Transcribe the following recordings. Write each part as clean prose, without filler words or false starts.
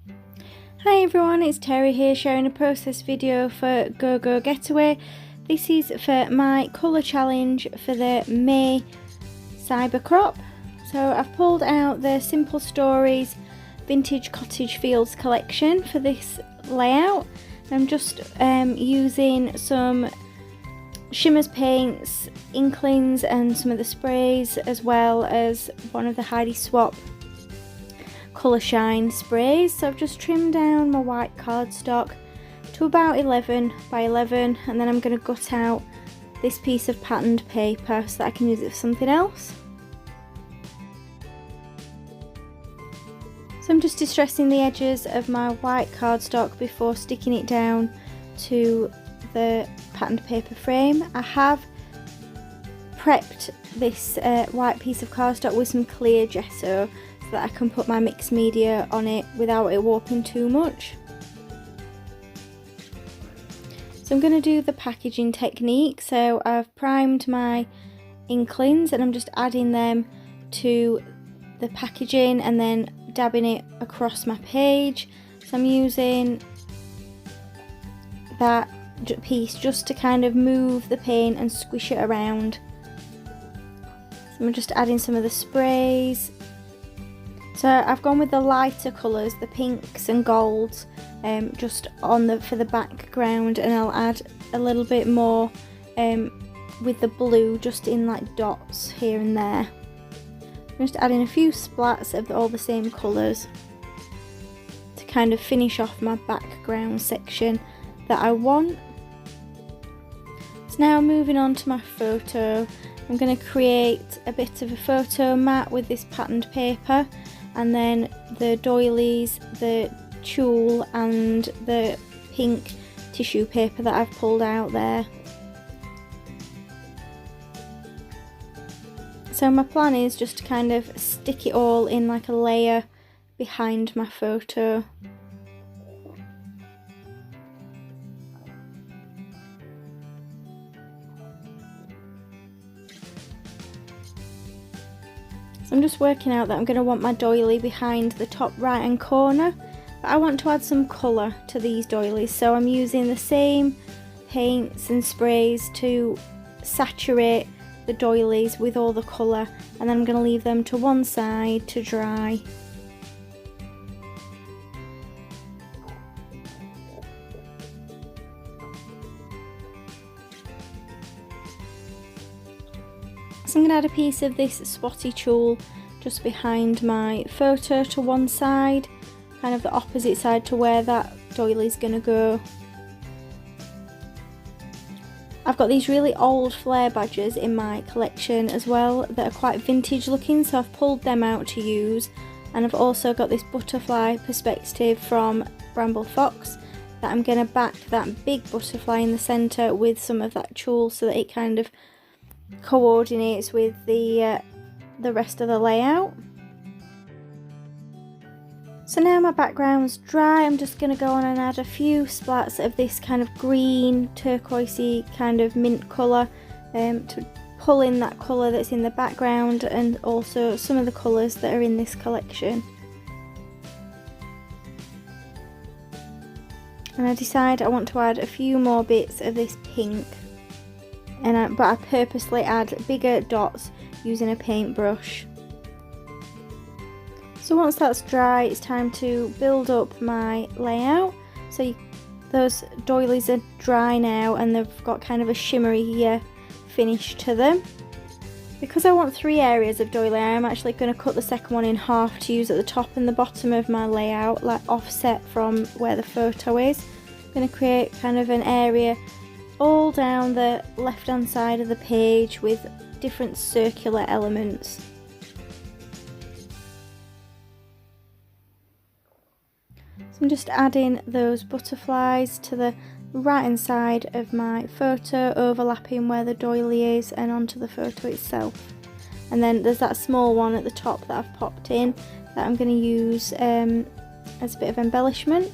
Hi everyone, it's Terry here sharing a process video for GoGo Getaway. This is for my colour challenge for the May Cybercrop. So I've pulled out the Simple Stories Vintage Cottage Fields collection for this layout. I'm just using some shimmers paints, inklings and some of the sprays, as well as one of the Heidi Swap Colour Shine sprays. So I've just trimmed down my white cardstock to about 11 by 11, and then I'm going to gut out this piece of patterned paper so that I can use it for something else. So I'm just distressing the edges of my white cardstock before sticking it down to the patterned paper frame. I have prepped this white piece of cardstock with some clear gesso so that I can put my mixed media on it without it warping too much. So I'm going to do the packaging technique. So I've primed my inklings and I'm just adding them to the packaging and then dabbing it across my page. So I'm using that piece just to kind of move the paint and squish it around. So I'm just adding some of the sprays. So I've gone with the lighter colours, the pinks and golds, just for the background, and I'll add a little bit more with the blue, just in like dots here and there. I'm just adding a few splats of all the same colours to kind of finish off my background section that I want. So now moving on to my photo, I'm going to create a bit of a photo mat with this patterned paper, and then the doilies, the tulle and the pink tissue paper that I've pulled out there. So my plan is just to kind of stick it all in like a layer behind my photo. So I'm just working out that I'm going to want my doily behind the top right hand corner, but I want to add some colour to these doilies, so I'm using the same paints and sprays to saturate the doilies with all the colour, and then I'm going to leave them to one side to dry. So I'm going to add a piece of this spotty tulle just behind my photo to one side, kind of the opposite side to where that doily is going to go. I've got these really old flare badges in my collection as well that are quite vintage looking, so I've pulled them out to use, and I've also got this butterfly perspective from Bramble Fox that I'm going to back that big butterfly in the centre with some of that tulle so that it kind of coordinates with the rest of the layout. So now my background's dry, I'm just going to go on and add a few splats of this kind of green turquoisey kind of mint colour to pull in that colour that's in the background, and also some of the colours that are in this collection. And I decide I want to add a few more bits of this pink, but I purposely add bigger dots using a paintbrush. So once that's dry, it's time to build up my layout. So those doilies are dry now and they've got kind of a shimmery finish to them. Because I want 3 areas of doily, I'm actually going to cut the second one in half to use at the top and the bottom of my layout, like offset from where the photo is. I'm going to create kind of an area all down the left hand side of the page with different circular elements. So I'm just adding those butterflies to the right hand side of my photo, overlapping where the doily is and onto the photo itself. And then there's that small one at the top that I've popped in that I'm going to use as a bit of embellishment.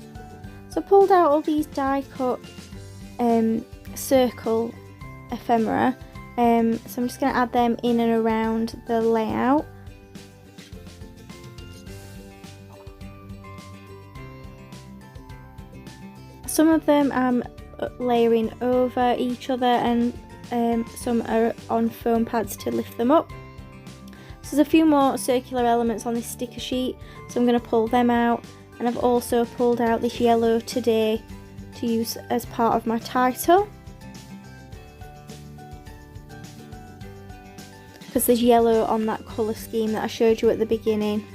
So I pulled out all these die cut circle ephemera, so I'm just going to add them in and around the layout. Some of them I'm layering over each other, and some are on foam pads to lift them up. So there's a few more circular elements on this sticker sheet, so I'm going to pull them out, and I've also pulled out this yellow today to use as part of my title, because there's yellow on that colour scheme that I showed you at the beginning.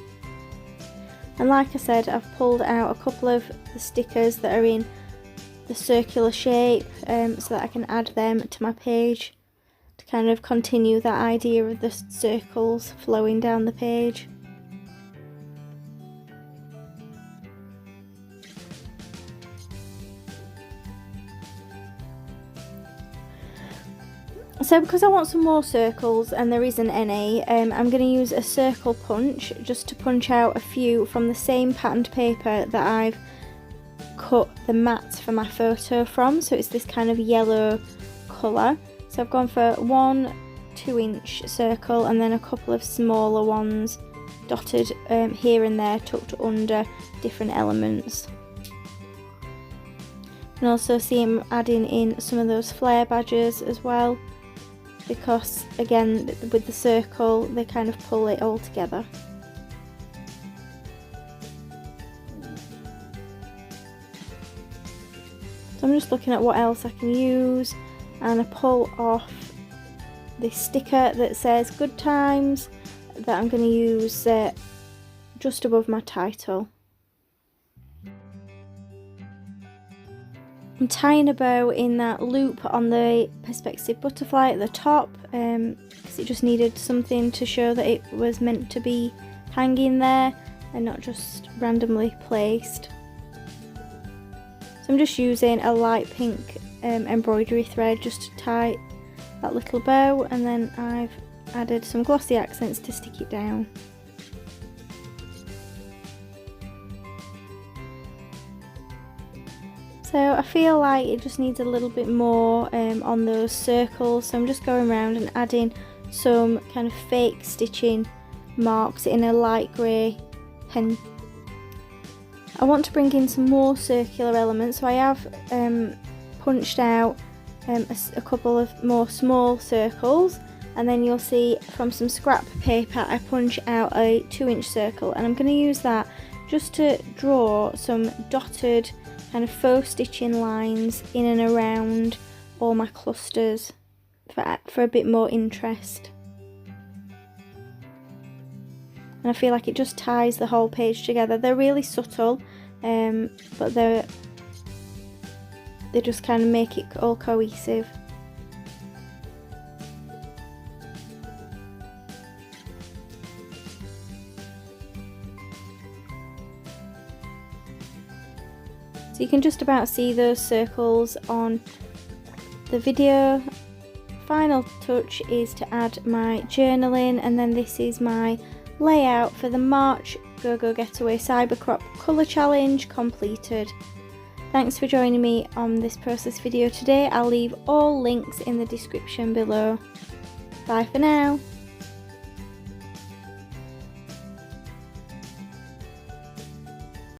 And like I said, I've pulled out a couple of the stickers that are in the circular shape so that I can add them to my page to kind of continue that idea of the circles flowing down the page. So because I want some more circles and there isn't any, I'm going to use a circle punch just to punch out a few from the same patterned paper that I've cut the mat for my photo from. So it's this kind of yellow colour. So I've gone for one 2-inch circle and then a couple of smaller ones dotted here and there, tucked under different elements. And also see I'm adding in some of those flare badges as well, because again with the circle they kind of pull it all together. So I'm just looking at what else I can use, and I pull off this sticker that says good times that I'm going to use just above my title. I'm tying a bow in that loop on the perspective butterfly at the top because it just needed something to show that it was meant to be hanging there and not just randomly placed. So I'm just using a light pink embroidery thread just to tie that little bow, and then I've added some glossy accents to stick it down. So I feel like it just needs a little bit more on those circles, so I'm just going around and adding some kind of fake stitching marks in a light grey pen. I want to bring in some more circular elements, so I have punched out a couple of more small circles, and then you'll see from some scrap paper I punch out a 2-inch circle, and I'm going to use that just to draw some dotted kind of faux stitching lines in and around all my clusters for a bit more interest. And I feel like it just ties the whole page together. They're really subtle, but they just kind of make it all cohesive. So you can just about see those circles on the video. Final touch is to add my journaling, and then this is my layout for the March GoGo Getaway Cybercrop Colour Challenge completed. Thanks for joining me on this process video today. I'll leave all links in the description below. Bye for now.